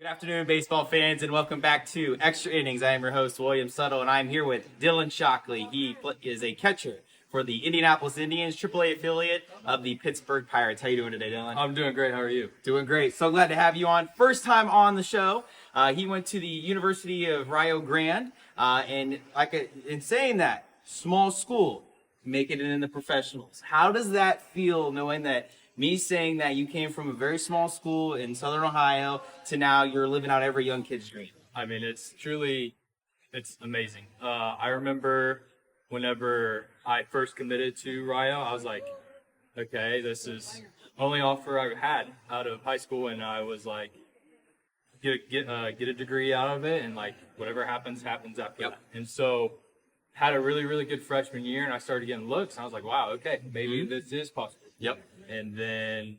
Good afternoon, baseball fans, and welcome back to Extra Innings. I am your host, William Suttle, and I'm here with Dylan Shockley. He is a catcher for the Indianapolis Indians, AAA affiliate of the Pittsburgh Pirates. How you doing today, Dylan? I'm doing great. How are you? Doing great. So glad to have you on. First time on the show. He went to the University of Rio Grande, and in saying that, small school, making it in the professionals. How does that feel, knowing that me saying that you came from a very small school in Southern Ohio to now you're living out every young kid's dream? I mean, it's amazing. I remember whenever I first committed to Rio, I was like, okay, this is only offer I had out of high school, and I was like, get a degree out of it, and like whatever happens after that. And so had a really, really good freshman year, and I started getting looks, and I was like, wow, okay, maybe this is possible. Yep. And then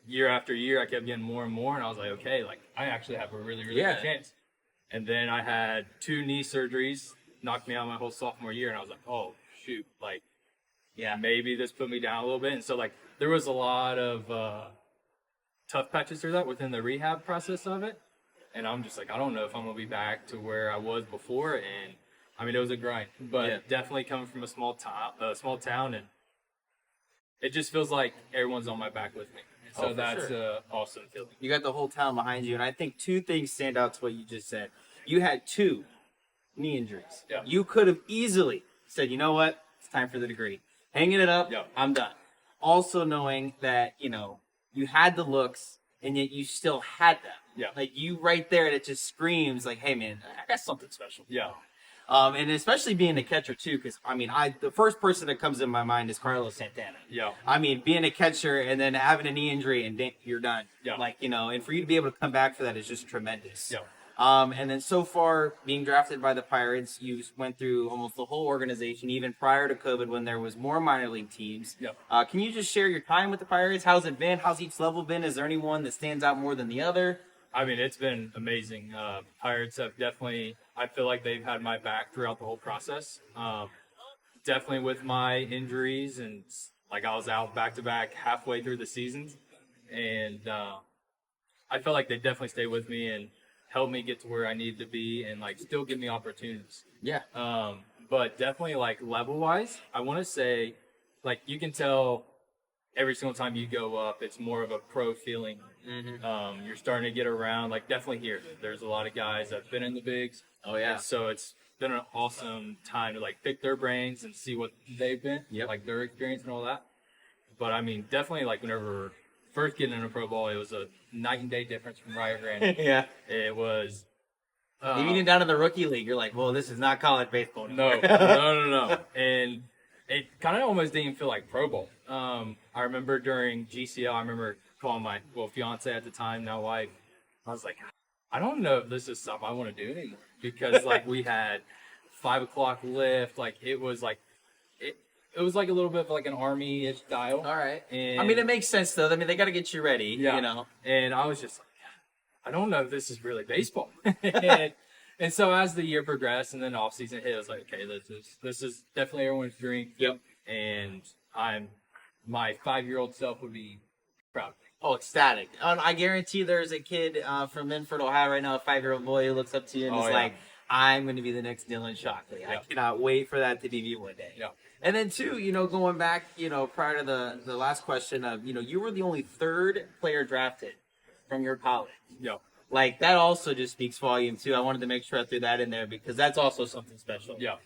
year after year, I kept getting more and more, and I was like, okay, like I actually have a really, really good chance. And then I had 2 knee surgeries, knocked me out my whole sophomore year, and I was like, oh shoot, like maybe this put me down a little bit. And so like there was a lot of tough patches through that within the rehab process of it, and I'm just like, I don't know if I'm gonna be back to where I was before. And I mean, it was a grind, but definitely coming from a small town, and it just feels like everyone's on my back with me. So that's an awesome feeling. You got the whole town behind you, and I think 2 things stand out to what you just said. You had 2 knee injuries. Yeah. You could have easily said, you know what, it's time for the degree. Hanging it up, I'm done. Also knowing that, you had the looks, and yet you still had them. Yeah. Like, you right there, and it just screams like, hey, man, I got something special. Yeah. And especially being a catcher, too, because, I mean, the first person that comes in my mind is Carlos Santana. Yeah. I mean, being a catcher and then having a knee injury and you're done. Yeah. Like, and for you to be able to come back for that is just tremendous. Yeah. And then so far, being drafted by the Pirates, you went through almost the whole organization, even prior to COVID when there was more minor league teams. Yeah. Can you just share your time with the Pirates? How's it been? How's each level been? Is there anyone that stands out more than the other? I mean, it's been amazing. Pirates have definitely, I feel like they've had my back throughout the whole process. Definitely with my injuries, and like I was out back-to-back halfway through the seasons. And I felt like they definitely stayed with me and helped me get to where I needed to be, and like still give me opportunities. Yeah. But definitely like level-wise, I want to say, like you can tell every single time you go up, it's more of a pro feeling. Mm-hmm. You're starting to get around, like definitely here. There's a lot of guys that've been in the bigs. Oh, yeah. And so it's been an awesome time to like pick their brains and see what they've been, like their experience and all that. But I mean, definitely like whenever we were first getting into pro ball, it was a night and day difference from Rio Grande. Yeah. It was. Even down in the rookie league, you're like, well, this is not college baseball anymore. No. And it kind of almost didn't feel like pro ball. I remember during GCL, I remember calling my fiance at the time, now wife. I was like, I don't know if this is something I want to do anymore, because like we had 5 o'clock lift, like it was like it was like a little bit of like an army-ish style. All right. And I mean, it makes sense though. I mean, they got to get you ready. And I was just like, I don't know if this is really baseball. And so as the year progressed and then off season hit, I was like, okay, this is definitely everyone's dream. Yep. And my 5-year-old self would be proud. Oh, ecstatic. I guarantee there's a kid from Minford, Ohio right now, a 5-year-old boy who looks up to you and is like, I'm going to be the next Dylan Shockley. I cannot wait for that to be me one day. Yeah. And then, too, going back, prior to the last question of, you were the only 3rd player drafted from your college. Yeah. Like, that also just speaks volume, too. I wanted to make sure I threw that in there because that's also something special. Yeah.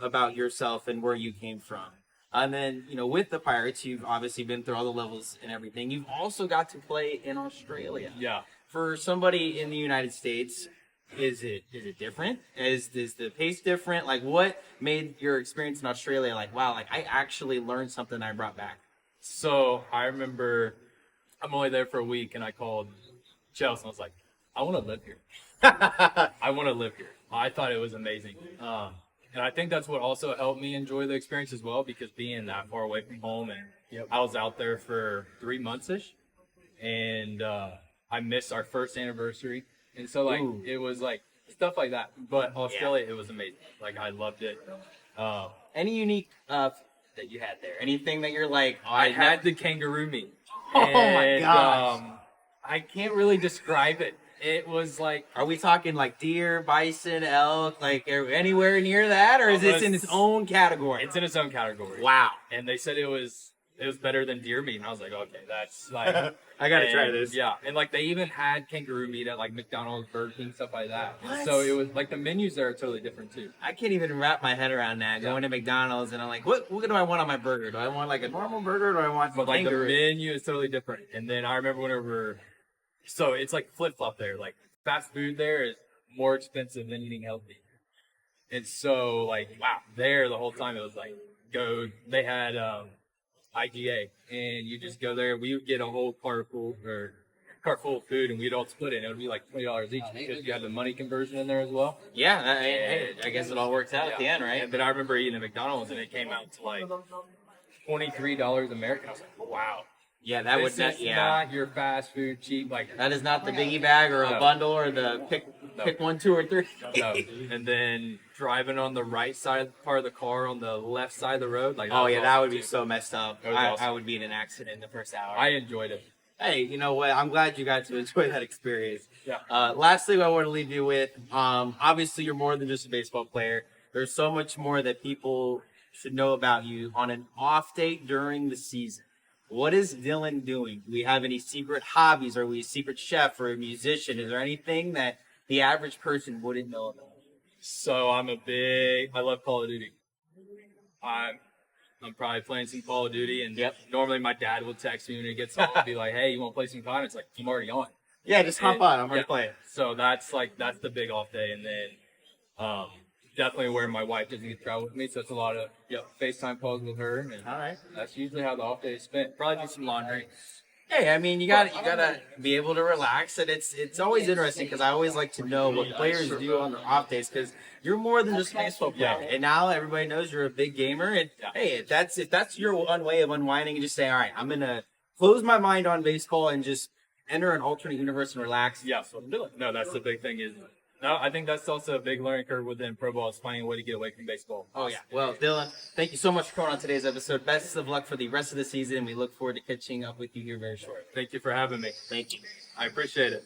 About yourself and where you came from. And then, with the Pirates, you've obviously been through all the levels and everything. You've also got to play in Australia. Yeah. For somebody in the United States, is it different? Is the pace different? Like, what made your experience in Australia like, wow, like I actually learned something I brought back? So I remember I'm only there for a week, and I called Chelsea and I was like, I want to live here. I want to live here. I thought it was amazing. And I think that's what also helped me enjoy the experience as well, because being that far away from home, and I was out there for 3 months-ish, and I missed our first anniversary. And so, like, it was, like, stuff like that. But Australia, it was amazing. Like, I loved it. Any unique that you had there? Anything that you're like, I had the kangaroo meat. Oh, my gosh. I can't really describe it It was like, Are we talking like deer, bison, elk, like anywhere near that, or is this in its own category? it's in its own category. Wow. And they said it was better than deer meat, and I was like, okay, that's like, I gotta try and, this. Yeah, and like they even had kangaroo meat at like McDonald's, Burger King, stuff like that. And What? so it was like the menus there are totally different too. I can't even wrap my head around that. Going to McDonald's and I'm like, what do I want on my burger? Do I want like a normal burger or do I want But like kangaroo? the menu is totally different. And then I remember whenever, so it's like flip flop there. Like fast food there is more expensive than eating healthy. And so like wow, there the whole time it was like they had IGA, and you just go there. We would get a whole cart full of food, and we'd all split it. And it would be like $20 each because you had the money conversion in there as well. Yeah, I guess it all works out at the end, right? And then I remember eating at McDonald's, and it came out to like $23 American. I was like, wow. Yeah, that This would is not your fast food cheap like that is not the biggie bag or a No. bundle or the pick 1, 2, or 3. no. And then driving on the right side part of the car on the left side of the road, like Oh was yeah, that awesome, would be too. so messed up. That was I awesome. would be in an accident in the first hour. I enjoyed it. Hey, you know what? I'm glad you got to enjoy that experience. Yeah. Lastly, what I want to leave you with, obviously you're more than just a baseball player. There's so much more that people should know about you on an off day during the season. What is Dylan doing? Do we have any secret hobbies? Are we a secret chef or a musician? Is there anything that the average person wouldn't know about? So I love Call of Duty. I'm probably playing some Call of Duty, and Yep. normally my dad will text me when he gets home and be like, "Hey, you want to play some COD?" It's like I'm already on. Yeah, just hop And- on. I'm already yeah. playing. So that's the big off day, and then definitely where my wife doesn't get to travel with me, so it's a lot of FaceTime calls with her, and All right. that's usually how the off day is spent. Probably do some laundry. Hey, I mean, you gotta be able to relax, and it's always interesting because I always like to know what players do on their off days because you're more than just a baseball player. Yeah. And now everybody knows you're a big gamer, and hey, if that's your one way of unwinding, and just say, all right, I'm gonna close my mind on baseball and just enter an alternate universe and relax. Yeah, so no, that's the big thing is. No, I think that's also a big learning curve within pro ball is finding a way to get away from baseball. Oh yeah. Well, Dylan, thank you so much for coming on today's episode. Best of luck for the rest of the season, and we look forward to catching up with you here very shortly. Thank you for having me. Thank you. I appreciate it.